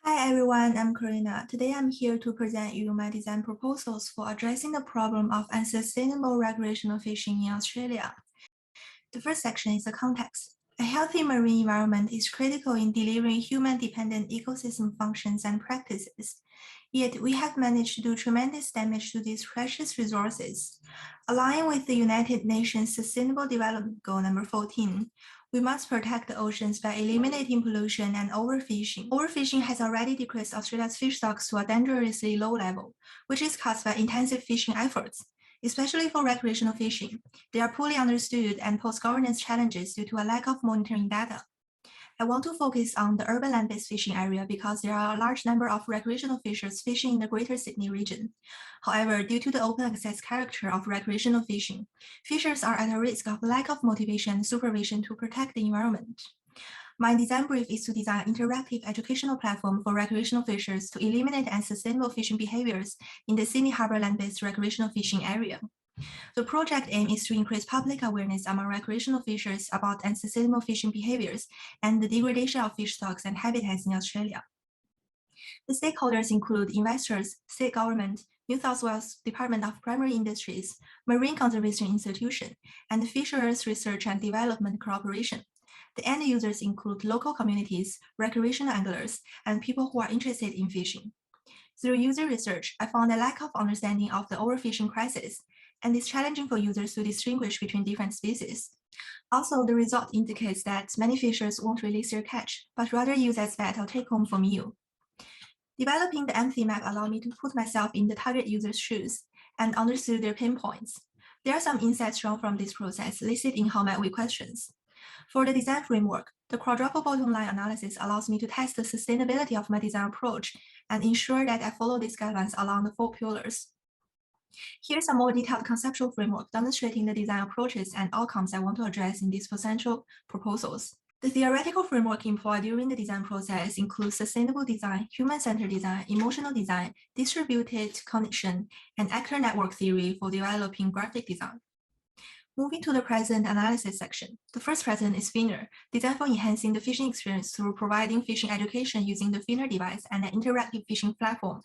Hi everyone, I'm Karina. Today I'm here to present you my design proposals for addressing the problem of unsustainable recreational fishing in Australia. The first section is the context. A healthy marine environment is critical in delivering human-dependent ecosystem functions and practices. Yet we have managed to do tremendous damage to these precious resources. Aligning with the United Nations Sustainable Development Goal number 14, we must protect the oceans by eliminating pollution and overfishing. Overfishing has already decreased Australia's fish stocks to a dangerously low level, which is caused by intensive fishing efforts, especially for recreational fishing. They are poorly understood and pose governance challenges due to a lack of monitoring data. I want to focus on the urban land-based fishing area because there are a large number of recreational fishers fishing in the Greater Sydney region. However, due to the open access character of recreational fishing, fishers are at a risk of lack of motivation and supervision to protect the environment. My design brief is to design an interactive educational platform for recreational fishers to eliminate unsustainable fishing behaviors in the Sydney Harbour land-based recreational fishing area. The project aim is to increase public awareness among recreational fishers about unsustainable fishing behaviors and the degradation of fish stocks and habitats in Australia. The stakeholders include investors, state government, New South Wales Department of Primary Industries, Marine Conservation Institution, and Fisheries Research and Development Corporation. The end users include local communities, recreational anglers, and people who are interested in fishing. Through user research, I found a lack of understanding of the overfishing crisis, and it's challenging for users to distinguish between different species. Also, the result indicates that many fishers won't release their catch, but rather use as bait or take home for meal. Developing the empathy map allowed me to put myself in the target user's shoes and understood their pain points. There are some insights drawn from this process listed in how might we questions. For the design framework, the quadruple bottom line analysis allows me to test the sustainability of my design approach and ensure that I follow these guidelines along the 4 pillars. Here's a more detailed conceptual framework demonstrating the design approaches and outcomes I want to address in these potential proposals. The theoretical framework employed during the design process includes sustainable design, human-centered design, emotional design, distributed cognition, and actor network theory for developing graphic design. Moving to the present analysis section, the first present is Finner, designed for enhancing the fishing experience through providing fishing education using the Finner device and an interactive fishing platform.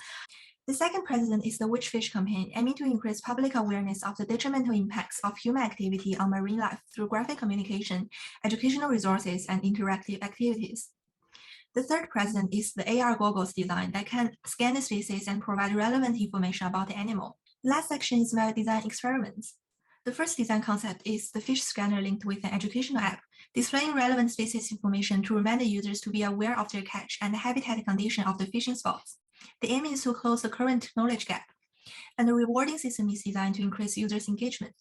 The second present is the Which Fish campaign, aiming to increase public awareness of the detrimental impacts of human activity on marine life through graphic communication, educational resources, and interactive activities. The third present is the AR goggles design that can scan the species and provide relevant information about the animal. The last section is my design experiments. The first design concept is the fish scanner linked with an educational app, displaying relevant species information to remind the users to be aware of their catch and the habitat condition of the fishing spots. The aim is to close the current knowledge gap, and the rewarding system is designed to increase users' engagement.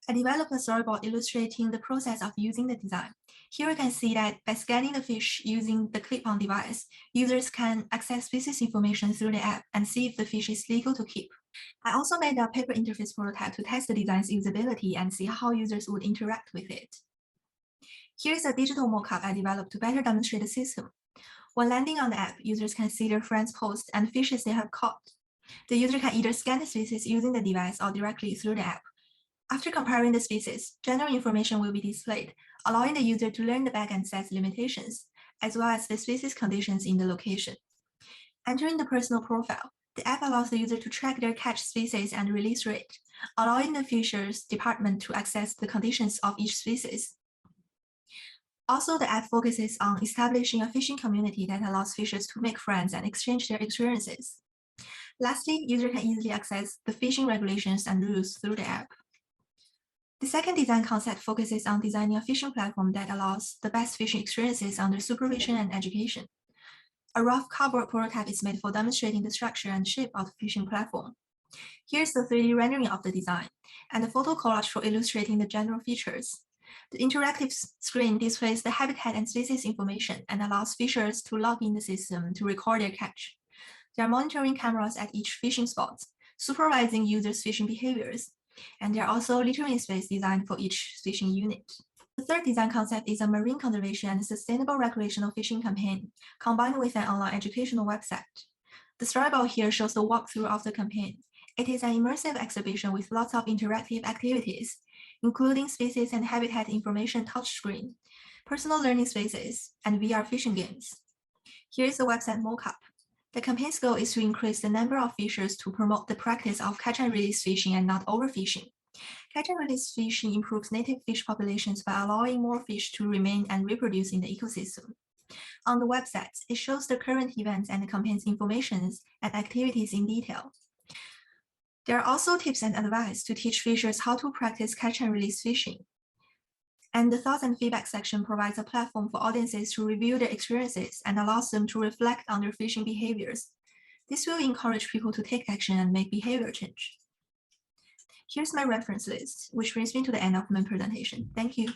I developed a storyboard illustrating the process of using the design. Here you can see that by scanning the fish using the clip-on device, users can access species information through the app and see if the fish is legal to keep. I also made a paper interface prototype to test the design's usability and see how users would interact with it. Here's a digital mockup I developed to better demonstrate the system. When landing on the app, users can see their friends' posts and fishes they have caught. The user can either scan the species using the device or directly through the app. After comparing the species, general information will be displayed, allowing the user to learn the backend size limitations, as well as the species conditions in the location. Entering the personal profile, the app allows the user to track their catch species and release rate, allowing the fisheries department to access the conditions of each species. Also, the app focuses on establishing a fishing community that allows fishers to make friends and exchange their experiences. Lastly, users can easily access the fishing regulations and rules through the app. The second design concept focuses on designing a fishing platform that allows the best fishing experiences under supervision and education. A rough cardboard prototype is made for demonstrating the structure and shape of the fishing platform. Here's the 3D rendering of the design, and a photo collage for illustrating the general features. The interactive screen displays the habitat and species information and allows fishers to log in the system to record their catch. There are monitoring cameras at each fishing spot, supervising users' fishing behaviors, and there are also littering space designed for each fishing unit. The third design concept is a marine conservation and sustainable recreational fishing campaign, combined with an online educational website. The storyboard here shows the walkthrough of the campaign. It is an immersive exhibition with lots of interactive activities, including species and habitat information touchscreen, personal learning spaces, and VR fishing games. Here is the website mockup. The campaign's goal is to increase the number of fishers to promote the practice of catch and release fishing and not overfishing. Catch and release fishing improves native fish populations by allowing more fish to remain and reproduce in the ecosystem. On the website, it shows the current events and the campaign's information and activities in detail. There are also tips and advice to teach fishers how to practice catch and release fishing. And the thoughts and feedback section provides a platform for audiences to review their experiences and allows them to reflect on their fishing behaviors. This will encourage people to take action and make behavior change. Here's my reference list, which brings me to the end of my presentation. Thank you.